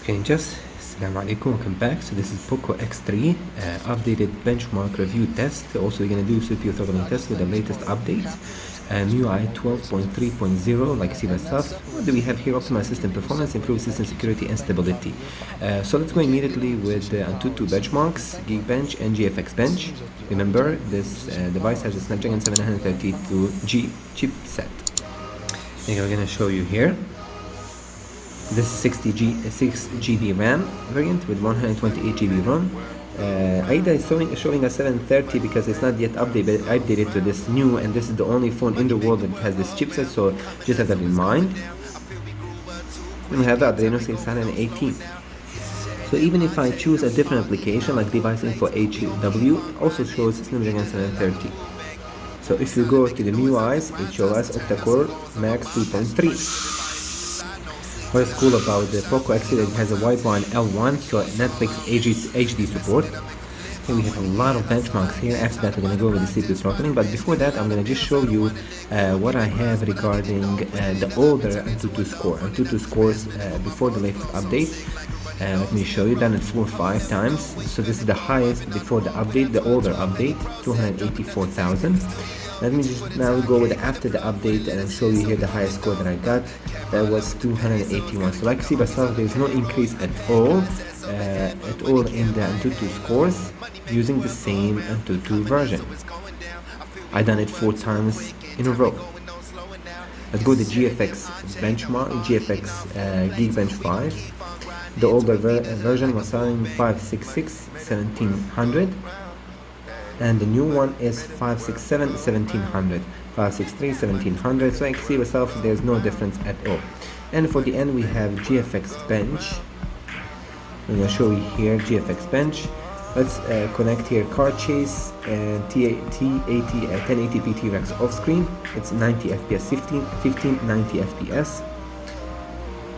Okay, Assalamu alaikum, welcome back. So this is Poco X3 updated benchmark review test. Also we're going to do CPU throttling test with the latest update. MIUI 12.3.0, like you see by stuff. What do we have here? Optimize system performance, improve system security and stability. So let's go immediately with the Antutu benchmarks, Geekbench and GFX Bench. Remember, this device has a Snapdragon 732G chipset. And we're going to show you here. This is 6 GB RAM variant with 128 GB ROM. AIDA is showing a 730 because it's not yet updated to this new, and this is the only phone in the world that has this chipset, so just have that in mind. And we have the Adreno 618. So even if I choose a different application like device info HW, also shows Snapdragon 730. So if you go to the MIUIs, it shows octa-core Max 2.3. What's cool about the Poco X3 that it has a wideband L1, so Netflix HD support. Okay, we have a lot of benchmarks here. After that, we're going to go with the CPU throttling. But before that, I'm going to just show you what I have regarding the older Antutu score. Antutu scores before the latest update. Let me show you. Done it 4 or 5 times. So this is the highest before the update, the older update, 284,000. Let me just now go with after the update and I'll show you here the highest score that I got. That was 281. So like you see by yourself, there's no increase at all in the Antutu scores using the same Antutu version. I done it 4 times in a row. Let's go to GFX benchmark, GFX Geekbench 5. The older version was selling 566 1700. And the new one is 567 1700, 563 1700. So you can see yourself, there's no difference at all. And for the end, we have GFX Bench. I'm going to show you here GFX Bench. Let's connect here Car Chase and T80 1080p T-Rex off screen. It's 90 FPS, 15 90 FPS.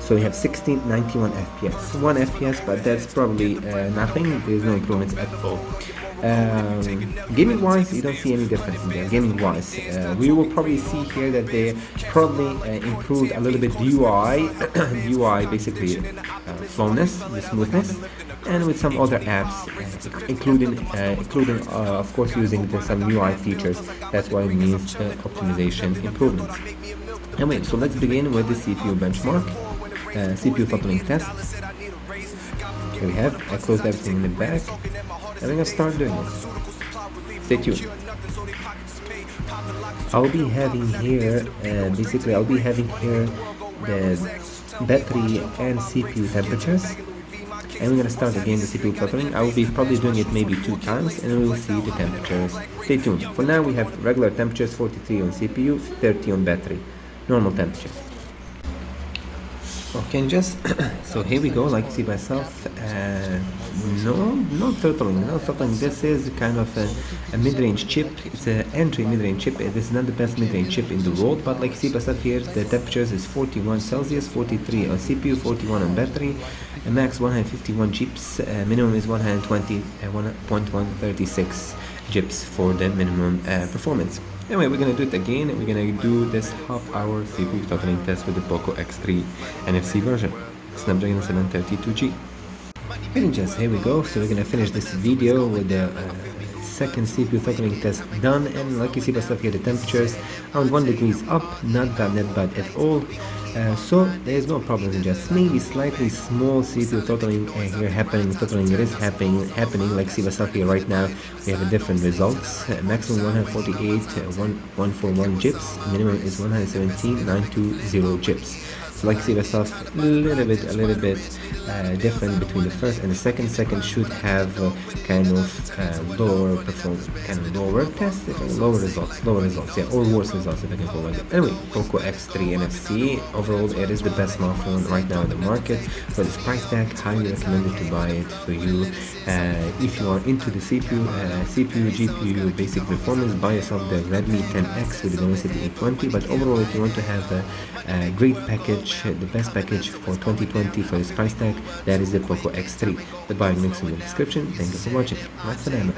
So we have 16 91 FPS, 1 FPS, but that's probably nothing. There's no improvements at all. Gaming wise, you don't see any difference in there. Gaming wise, we will probably see here that they probably improved a little bit UI, UI basically slowness, the smoothness, and with some other apps, including of course using some UI features. That's why it means optimization improvements. Anyway, so let's begin with the CPU benchmark, CPU throttling test. Here we have, I closed everything in the back, and we're gonna start doing it. Stay tuned. I'll be having here, the battery and CPU temperatures, and we're gonna start again the CPU throttling. I will be probably doing it maybe 2 times, and we will see the temperatures. Stay tuned. For now, we have regular temperatures, 43 on CPU, 30 on battery, normal temperature. Okay, so here we go, like you see by yourself. No throttling. This is kind of a mid-range chip. It's an entry mid-range chip. This is not the best mid-range chip in the world, but like you see by yourself here, the temperatures is 41 Celsius, 43 on CPU, 41 on battery, a max 151 GIPS, minimum is 120, 1.136 GIPS for the minimum performance. Anyway, we're going to do it again. We're going to do this half-hour CPU throttling test with the Poco X3 NFC version, Snapdragon 732G. Here we go. So we're going to finish this video with the second CPU throttling test done. And like you see by stuff here, the temperatures around 1 degrees up, not bad at all. So there's no problem in just maybe slightly small CPU throttling here happening. Throttling is happening. Like see myself here right now, we have a different results. Maximum 148, 141 GIPS. Minimum is 117, 920 GIPS. So like see myself, a little bit different between the first and the second. Second should have kind of lower performance, kind of lower test, lower results, yeah, or worse results if I can call it. Anyway, Poco X3 NFC. Overall, it is the best smartphone right now in the market. For this price tag, highly recommended to buy it for you. If you are into the CPU, GPU basic performance, buy yourself the Redmi 10X with the Dimensity 820. But overall, if you want to have a great package, the best package for 2020 for this price tag, that is the Poco X3. The buying links in the description. Thank you for watching. Masalama.